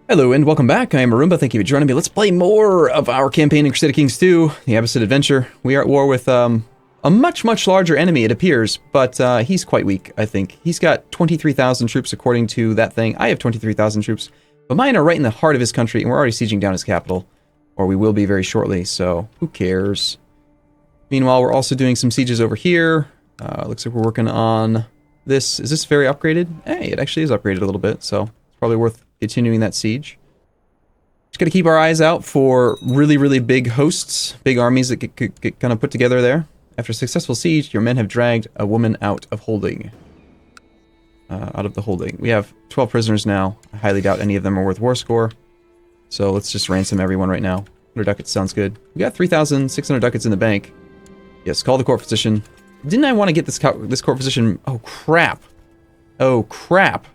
Hello and welcome back. I am Arumba. Thank you for joining me. Let's play more of our campaign in Crusader Kings 2, the Abbasid adventure. We are at war with a much larger enemy, it appears, but he's quite weak, I think. He's got 23,000 troops according to that thing. I have 23,000 troops, but mine are right in the heart of his country, and we're already sieging down his capital, or we will be very shortly, so who cares? Meanwhile, we're also doing some sieges over here. Looks like we're working on this. Is this very upgraded? Hey, it actually is upgraded a little bit, so it's probably worth continuing that siege. Just got to keep our eyes out for really big hosts, big armies that get kind of put together there. After a successful siege, your men have dragged a woman out of holding. We have 12 prisoners now. I highly doubt any of them are worth war score. So let's just ransom everyone right now. 100 ducats sounds good. We got 3,600 ducats in the bank. Yes, call the court physician. Didn't I want to get this court physician? Oh crap. Oh crap.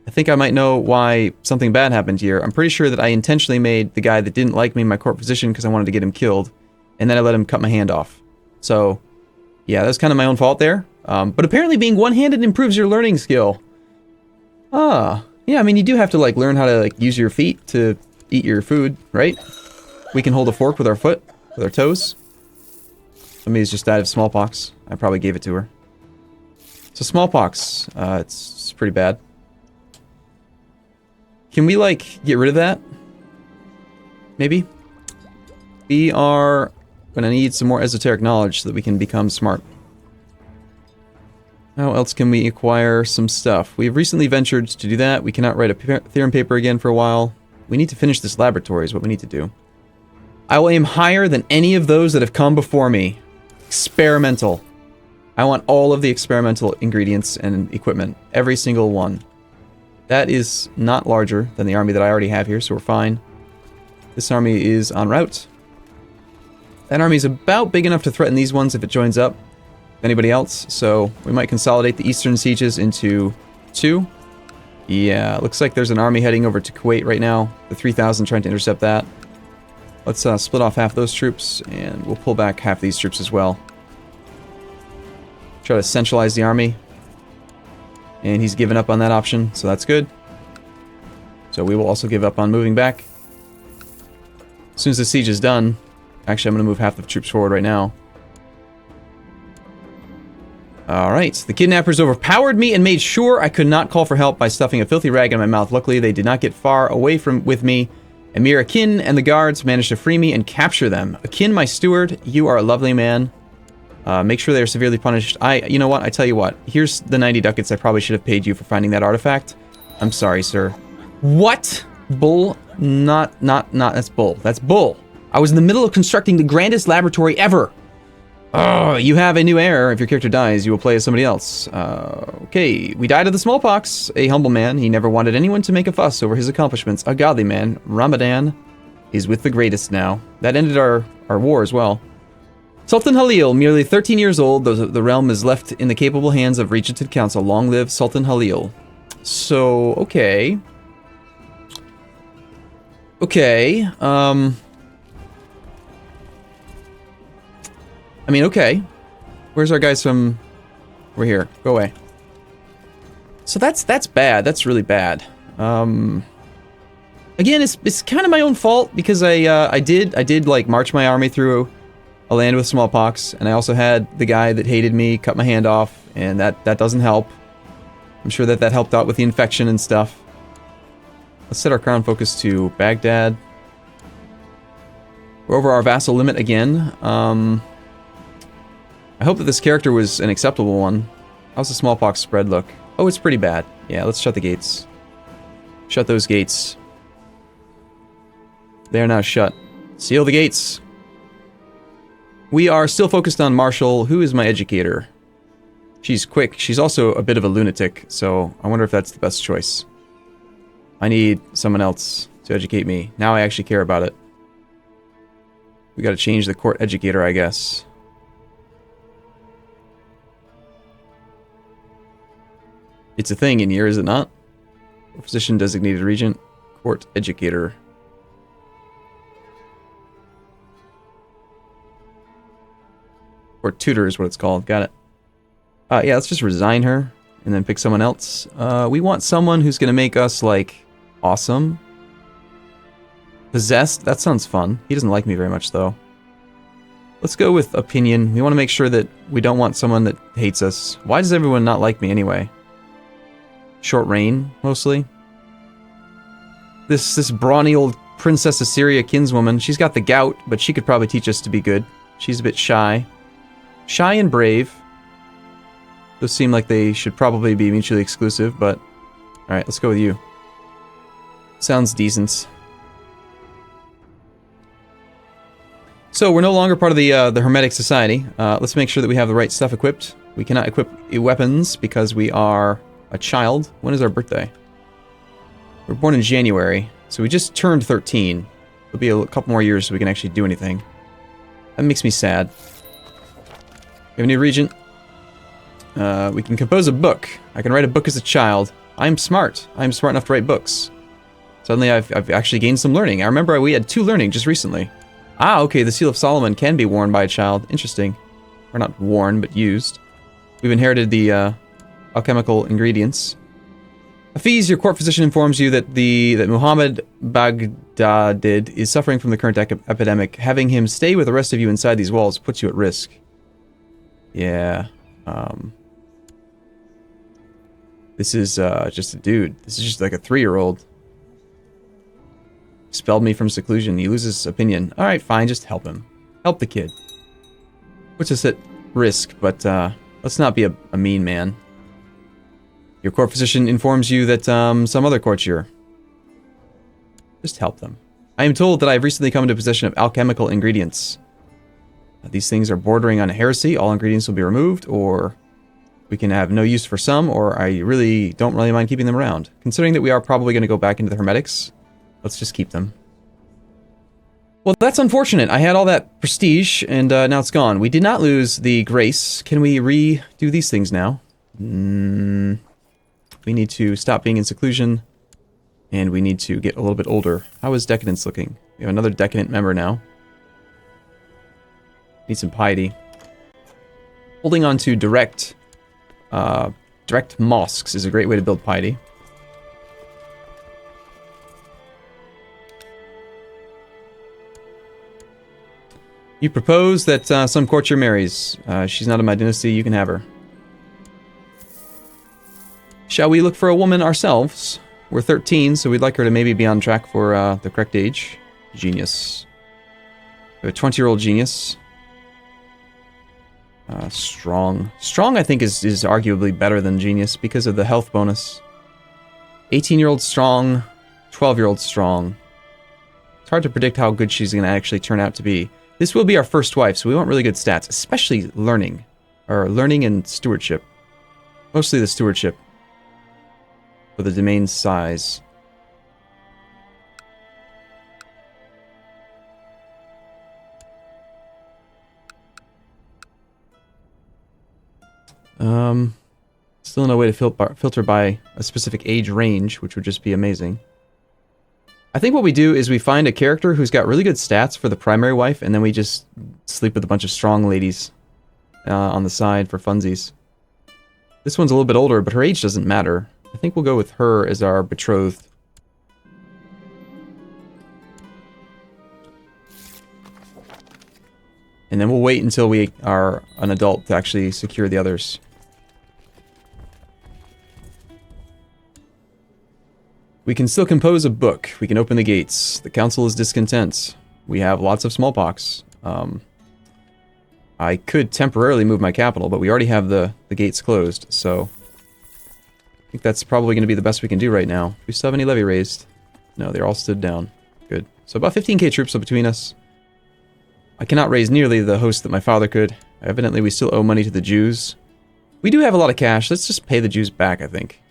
I think I might know why something bad happened here. I'm pretty sure that I intentionally made the guy that didn't like me my court physician because I wanted to get him killed. And then I let him cut my hand off. So, yeah, that's kind of my own fault there. But apparently being one-handed improves your learning skill. Yeah, I mean, you do have to, like, learn how to, like, use your feet to eat your food, right? We can hold a fork with our foot, with our toes. Somebody's just died of smallpox. I probably gave it to her. So smallpox, it's pretty bad. Can we, like, get rid of that? Maybe? We are gonna need some more esoteric knowledge so that we can become smart. How else can we acquire some stuff? We have recently ventured to do that. We cannot write a theorem paper again for a while. We need to finish this laboratory is what we need to do. I will aim higher than any of those that have come before me. Experimental. I want all of the experimental ingredients and equipment. Every single one. That is not larger than the army that I already have here, so we're fine. This army is en route. That army is about big enough to threaten these ones if it joins up. Anybody else? So we might consolidate the eastern sieges into 2. Yeah, looks like there's an army heading over to Kuwait right now. The 3,000 trying to intercept that. Let's split off half those troops, and we'll pull back half these troops as well. Try to centralize the army. And he's given up on that option, so that's good. So we will also give up on moving back. As soon as the siege is done, actually I'm going to move half the troops forward right now. Alright, the kidnappers overpowered me and made sure I could not call for help by stuffing a filthy rag in my mouth. Luckily, they did not get far away with me. Emir Akin and the guards managed to free me and capture them. Akin, my steward, you are a lovely man. Make sure they are severely punished. You know what? I tell you what. Here's the 90 ducats I probably should have paid you for finding that artifact. I'm sorry, sir. What? Bull? Not, that's bull. That's bull. I was in the middle of constructing the grandest laboratory ever. Oh, you have a new heir. If your character dies, you will play as somebody else. Okay. We died of the smallpox. A humble man. He never wanted anyone to make a fuss over his accomplishments. A godly man. Ramadan is with the greatest now. That ended our war as well. Sultan Halil, merely 13 years old, the realm is left in the capable hands of Regented Council. Long live Sultan Halil. So, okay. Okay, I mean, okay. Where's our guys from? We're here. Go away. So that's bad. That's really bad. Again, it's kind of my own fault because I did like march my army through a land with smallpox, and I also had the guy that hated me cut my hand off, and that doesn't help. I'm sure that helped out with the infection and stuff. Let's set our crown focus to Baghdad. We're over our vassal limit again. I hope that this character was an acceptable one. How's the smallpox spread look? Oh, it's pretty bad. Yeah, let's shut the gates. Shut those gates. They are now shut. Seal the gates. We are still focused on Marshall. Who is my educator? She's quick. She's also a bit of a lunatic, so I wonder if that's the best choice. I need someone else to educate me. Now I actually care about it. We gotta change the court educator, I guess. It's a thing in here, is it not? Physician designated regent, court educator. Or tutor is what it's called. Got it. Yeah, let's just resign her and then pick someone else. We want someone who's going to make us, like, awesome. Possessed? That sounds fun. He doesn't like me very much, though. Let's go with opinion. We want to make sure that we don't want someone that hates us. Why does everyone not like me anyway? Short reign, mostly. This brawny old Princess Assyria kinswoman, she's got the gout, but she could probably teach us to be good. She's a bit shy. Shy and brave. Those seem like they should probably be mutually exclusive, but... Alright, let's go with you. Sounds decent. So, we're no longer part of the Hermetic Society. Let's make sure that we have the right stuff equipped. We cannot equip weapons because we are a child. When is our birthday? We were born in January, so we just turned 13. It'll be a couple more years so we can actually do anything. That makes me sad. We have a new regent. We can compose a book. I can write a book as a child. I'm smart. I'm smart enough to write books. Suddenly I've actually gained some learning. I remember we had 2 learning just recently. Ah, okay, the Seal of Solomon can be worn by a child. Interesting. Or not worn, but used. We've inherited the alchemical ingredients. Hafiz, your court physician informs you that Muhammad Baghdadid is suffering from the current epidemic. Having him stay with the rest of you inside these walls puts you at risk. Yeah. This is just a dude. This is just like a 3-year-old. Expelled me from seclusion. He loses opinion. Alright, fine, just help him. Help the kid. Puts us at risk, but let's not be a mean man. Your court physician informs you that some other courtier. Just help them. I am told that I have recently come into possession of alchemical ingredients. These things are bordering on heresy. All ingredients will be removed, or we can have no use for some, or I don't really mind keeping them around. Considering that we are probably going to go back into the Hermetics, let's just keep them. Well, that's unfortunate. I had all that prestige, and now it's gone. We did not lose the grace. Can we redo these things now? We need to stop being in seclusion, and we need to get a little bit older. How is decadence looking? We have another decadent member now. Need some piety. Holding on to direct mosques is a great way to build piety. You propose that some courtier marries. She's not in my dynasty, you can have her. Shall we look for a woman ourselves? We're 13, so we'd like her to maybe be on track for the correct age. Genius. We have a 20-year-old genius. Strong. Strong, I think, is arguably better than genius because of the health bonus. 18-year-old strong. 12-year-old strong. It's hard to predict how good she's going to actually turn out to be. This will be our first wife, so we want really good stats, especially learning. Or learning and stewardship. Mostly the stewardship. For the domain size. Still no way to filter by a specific age range, which would just be amazing. I think what we do is we find a character who's got really good stats for the primary wife, and then we just sleep with a bunch of strong ladies on the side for funsies. This one's a little bit older, but her age doesn't matter. I think we'll go with her as our betrothed. And then we'll wait until we are an adult to actually secure the others. We can still compose a book. We can open the gates. The council is discontent. We have lots of smallpox. I could temporarily move my capital, but we already have the gates closed, so... I think that's probably going to be the best we can do right now. Do we still have any levy raised? No, they're all stood down. Good. So about 15k troops are between us. I cannot raise nearly the host that my father could. Evidently, we still owe money to the Jews. We do have a lot of cash. Let's just pay the Jews back, I think.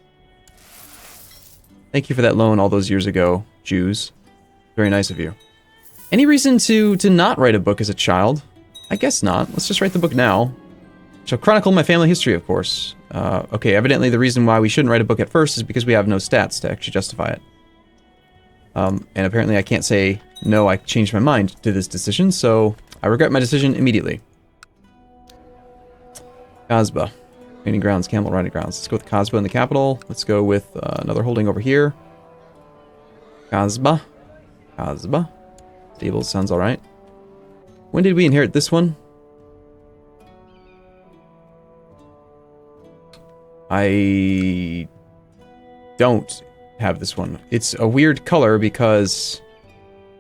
Thank you for that loan all those years ago, Jews. Very nice of you. Any reason to not write a book as a child? I guess not. Let's just write the book now. Shall chronicle my family history, of course. Okay, evidently the reason why we shouldn't write a book at first is because we have no stats to actually justify it. And apparently I can't say, no, I changed my mind to this decision, so I regret my decision immediately. Kasbah. Training grounds, camel riding grounds. Let's go with Kasbah in the capital. Let's go with another holding over here. Kasbah. Kasbah. Stable sounds alright. When did we inherit this one? I don't have this one. It's a weird color because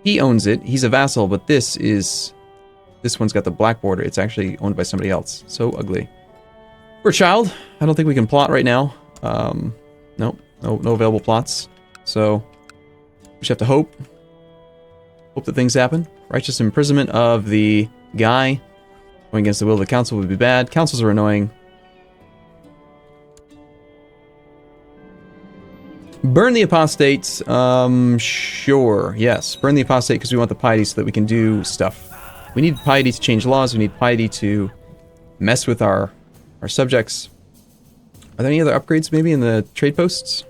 he owns it. He's a vassal, but this one's got the black border. It's actually owned by somebody else. So ugly. For a child, I don't think we can plot right now. No available plots. So we just have to hope that things happen. Righteous imprisonment of the guy. Going against the will of the council would be bad. Councils are annoying. Burn the apostates. Sure. Yes. Burn the apostate because we want the piety so that we can do stuff. We need piety to change laws. We need piety to mess with our subjects. Are there any other upgrades maybe in the trade posts?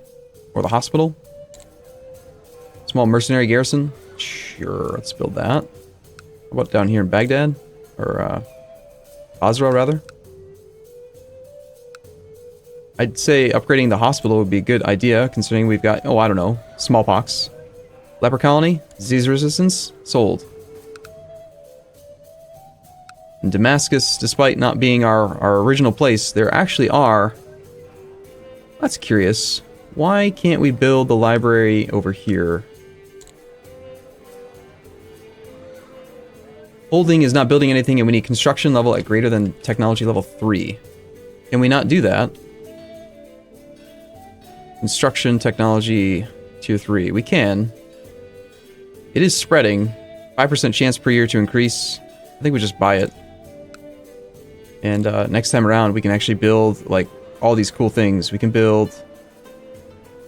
Or the hospital? Small mercenary garrison? Sure, let's build that. How about down here in Baghdad? Or, Basra, rather? I'd say upgrading the hospital would be a good idea, considering we've got, oh, I don't know, smallpox. Leper colony? Disease resistance? Sold. In Damascus, despite not being our original place, there actually are... That's curious. Why can't we build the library over here? Holding is not building anything, and we need construction level at greater than technology level 3. Can we not do that? Construction technology tier 3. We can. It is spreading. 5% chance per year to increase. I think we just buy it. And next time around, we can actually build like all these cool things. We can build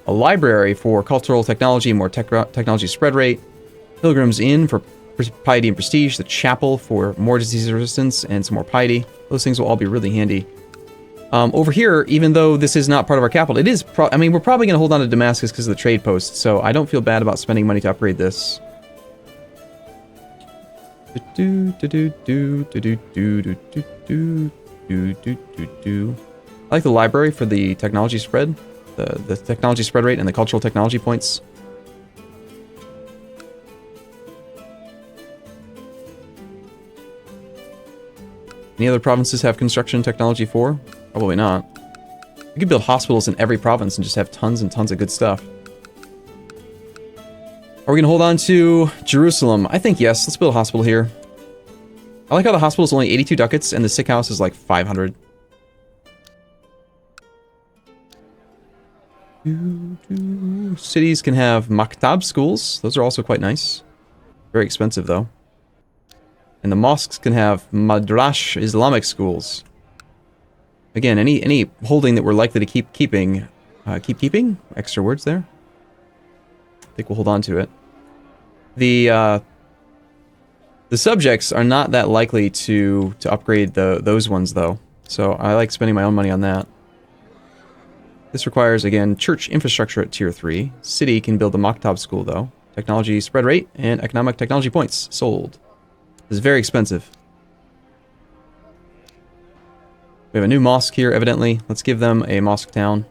a library for cultural technology, more technology spread rate. Pilgrims Inn for piety and prestige. The chapel for more disease resistance and some more piety. Those things will all be really handy. Over here, even though this is not part of our capital, it is I mean, we're probably going to hold on to Damascus because of the trade post, so I don't feel bad about spending money to upgrade this. I like the library for the technology spread, the technology spread rate and the cultural technology points. Any other provinces have construction technology 4? Probably not. We could build hospitals in every province and just have tons and tons of good stuff. Are we going to hold on to Jerusalem? I think yes. Let's build a hospital here. I like how the hospital is only 82 ducats and the sick house is like 500. Cities can have maktab schools. Those are also quite nice. Very expensive though. And the mosques can have madrash Islamic schools. Again, any holding that we're likely to keep keeping... Extra words there? I think we'll hold on to it. The subjects are not that likely to upgrade those ones, though. So I like spending my own money on that. This requires, again, church infrastructure at tier 3. City can build a maktab school, though. Technology spread rate and economic technology points. Sold. This is very expensive. We have a new mosque here, evidently. Let's give them a mosque town.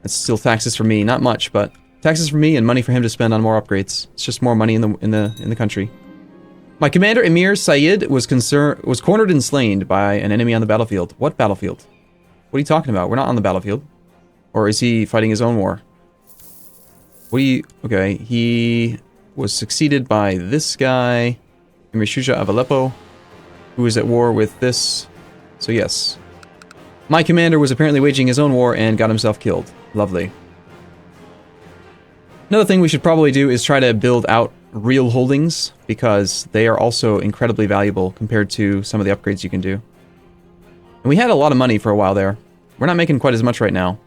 That's still taxes for me. Not much, but taxes for me and money for him to spend on more upgrades. It's just more money in the country. My commander, Emir Sayyid, was cornered and slain by an enemy on the battlefield. What battlefield? What are you talking about? We're not on the battlefield. Or is he fighting his own war? Okay, he was succeeded by this guy, Emir Shuja of Aleppo, who is at war with this. So yes. My commander was apparently waging his own war and got himself killed. Lovely. Another thing we should probably do is try to build out real holdings, because they are also incredibly valuable compared to some of the upgrades you can do. And we had a lot of money for a while there. We're not making quite as much right now.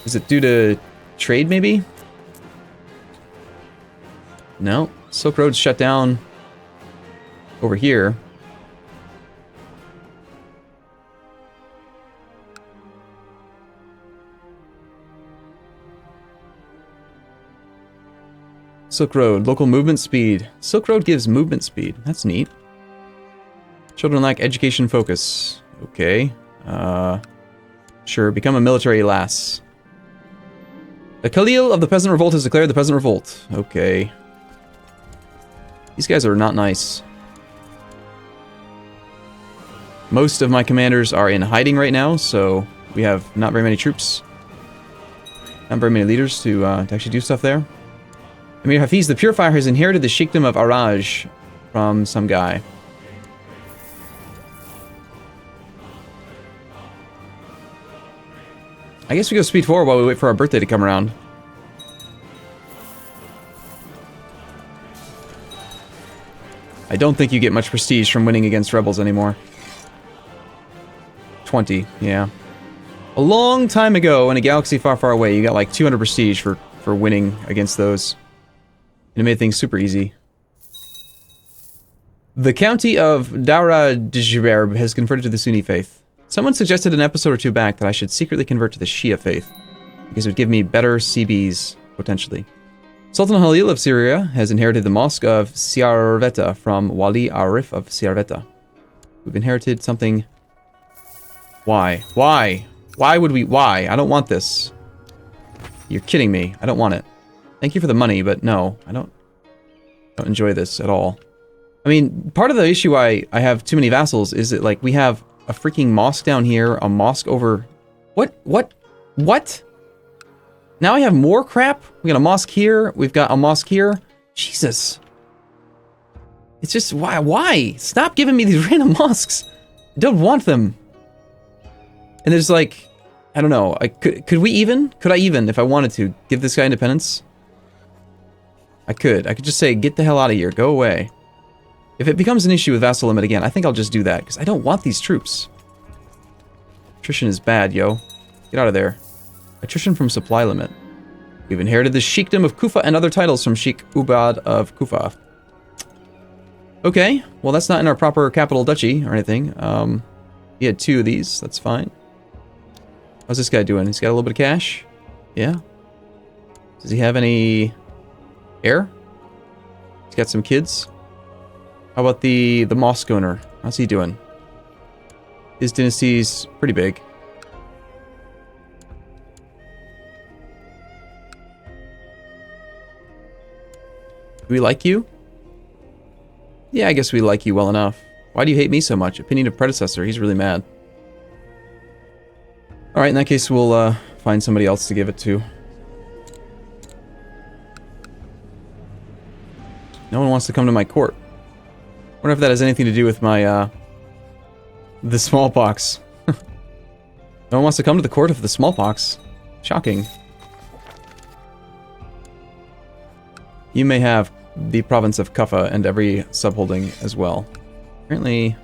Is it due to trade, maybe? No. Silk Road's shut down over here. Silk Road, local movement speed. Silk Road gives movement speed. That's neat. Children lack education focus. Okay. Sure, become a military lass. The Khalil of the Peasant Revolt has declared the Peasant Revolt. Okay. These guys are not nice. Most of my commanders are in hiding right now, so we have not very many troops. Not very many leaders to actually do stuff there. Amir Hafiz, the Purifier, has inherited the Sheikhdom of Araj from some guy. I guess we go speed forward while we wait for our birthday to come around. I don't think you get much prestige from winning against rebels anymore. 20, yeah. A long time ago, in a galaxy far, far away, you got like 200 prestige for winning against those. And it made things super easy. The county of Dara-Djibab has converted to the Sunni faith. Someone suggested an episode or two back that I should secretly convert to the Shia faith, because it would give me better CBs, potentially. Sultan Halil of Syria has inherited the mosque of Siarveta from Wali Arif of Siarveta. We've inherited something... Why? Why? Why would we... Why? I don't want this. You're kidding me. I don't want it. Thank you for the money, but no. I don't enjoy this at all. I mean, part of the issue I have too many vassals is that, like, we have a freaking mosque down here, a mosque over... What? Now I have more crap? We got a mosque here, we've got a mosque here. Jesus. It's just, why? Stop giving me these random mosques. I don't want them. And there's like, I don't know, could I even, if I wanted to, give this guy independence? I could just say, get the hell out of here, go away. If it becomes an issue with vassal limit again, I think I'll just do that, because I don't want these troops. Attrition is bad, yo. Get out of there. Attrition from supply limit. We've inherited the Sheikhdom of Kufa and other titles from Sheikh Ubad of Kufa. Okay, well that's not in our proper capital duchy or anything. He had 2 of these, that's fine. How's this guy doing? He's got a little bit of cash? Yeah. Does he have any heir? He's got some kids. How about the mosque owner? How's he doing? His dynasty's pretty big. Do we like you? Yeah, I guess we like you well enough. Why do you hate me so much? Opinion of predecessor. He's really mad. Alright, in that case, we'll find somebody else to give it to. No one wants to come to my court. Wonder if that has anything to do with my, the smallpox. No one wants to come to the court of the smallpox. Shocking. You may have the province of Kuffa and every subholding as well. Apparently,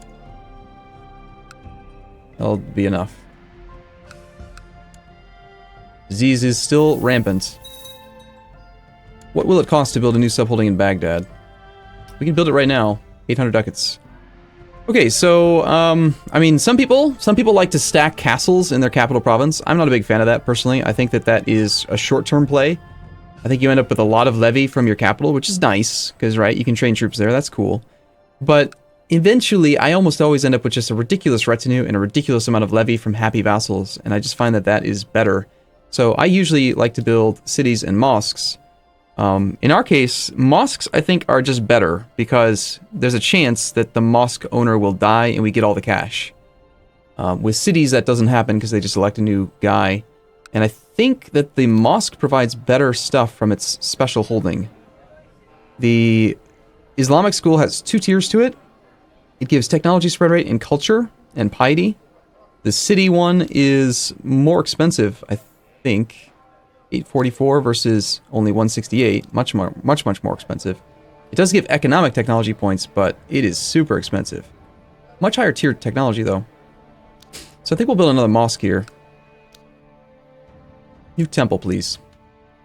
that'll be enough. Disease is still rampant. What will it cost to build a new subholding in Baghdad? We can build it right now. 800 ducats. Okay, so, I mean, some people like to stack castles in their capital province. I'm not a big fan of that, personally. I think that that is a short-term play. I think you end up with a lot of levy from your capital, which is nice, because, right, you can train troops there, that's cool. But eventually, I almost always end up with just a ridiculous retinue and a ridiculous amount of levy from happy vassals, and I just find that that is better. So I usually like to build cities and mosques. In our case, mosques, I think, are just better, because there's a chance that the mosque owner will die and we get all the cash. With cities, that doesn't happen because they just elect a new guy. And I think that the mosque provides better stuff from its special holding. The Islamic school has 2 tiers to it. It gives technology spread rate and culture and piety. The city one is more expensive, I think. 844 versus only 168. Much more expensive. It does give economic technology points, but it is super expensive. Much higher tier technology, though. So I think we'll build another mosque here. New temple, please.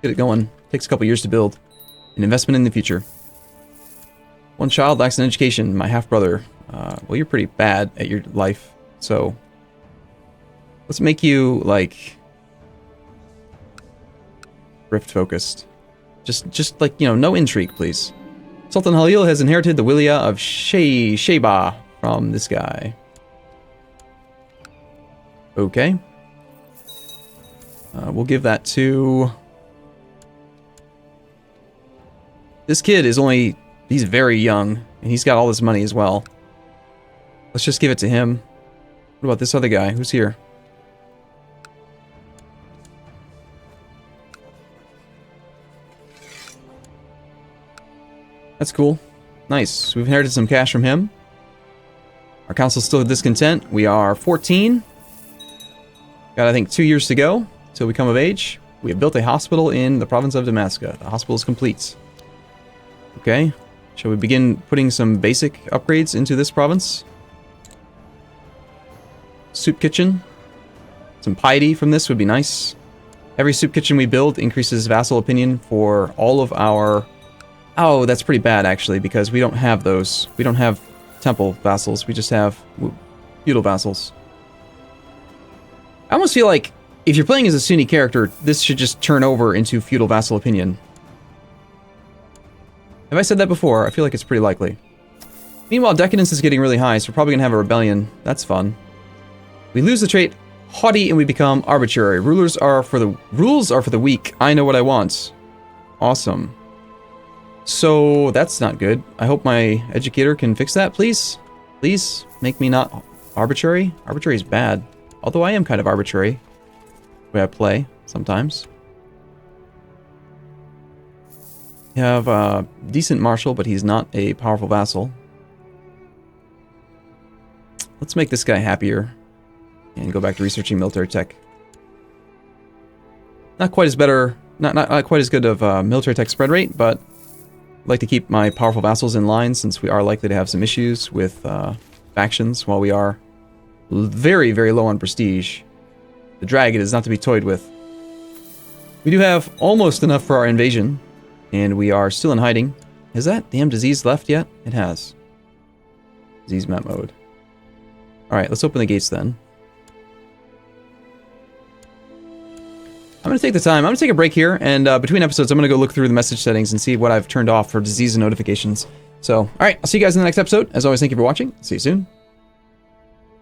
Get it going. Takes a couple years to build. An investment in the future. One child lacks an education. My half-brother. Well, you're pretty bad at your life, so let's make you, like, rift-focused. Just like, you know, no intrigue, please. Sultan Halil has inherited the Wilia of Sheba from this guy. Okay. We'll give that to... This kid is only He's very young, and he's got all this money as well. Let's just give it to him. What about this other guy? Who's here? That's cool. Nice. We've inherited some cash from him. Our council's still discontent. We are 14. Got, I think, 2 years to go till we come of age. We have built a hospital in the province of Damascus. The hospital is complete. Okay. Shall we begin putting some basic upgrades into this province? Soup kitchen. Some piety from this would be nice. Every soup kitchen we build increases vassal opinion for all of our... Oh, that's pretty bad, actually, because we don't have those. We don't have temple vassals. We just have feudal vassals. I almost feel like if you're playing as a Sunni character, this should just turn over into feudal vassal opinion. Have I said that before? I feel like it's pretty likely. Meanwhile, decadence is getting really high, so we're probably going to have a rebellion. That's fun. We lose the trait haughty and we become arbitrary. Rules are for the weak. I know what I want. Awesome. So, that's not good. I hope my educator can fix that, please. Please, make me not arbitrary. Arbitrary is bad. Although I am kind of arbitrary. The way I play, sometimes. We have a decent marshal, but he's not a powerful vassal. Let's make this guy happier. And go back to researching military tech. Not quite as better... Not quite as good of military tech spread rate, but... I'd like to keep my powerful vassals in line since we are likely to have some issues with factions while we are very, very low on prestige. The dragon is not to be toyed with. We do have almost enough for our invasion, and we are still in hiding. Has that damn disease left yet? It has. Disease map mode. Alright, let's open the gates then. I'm going to take the time. I'm going to take a break here, and between episodes, I'm going to go look through the message settings and see what I've turned off for disease and notifications. So, alright, I'll see you guys in the next episode. As always, thank you for watching. See you soon.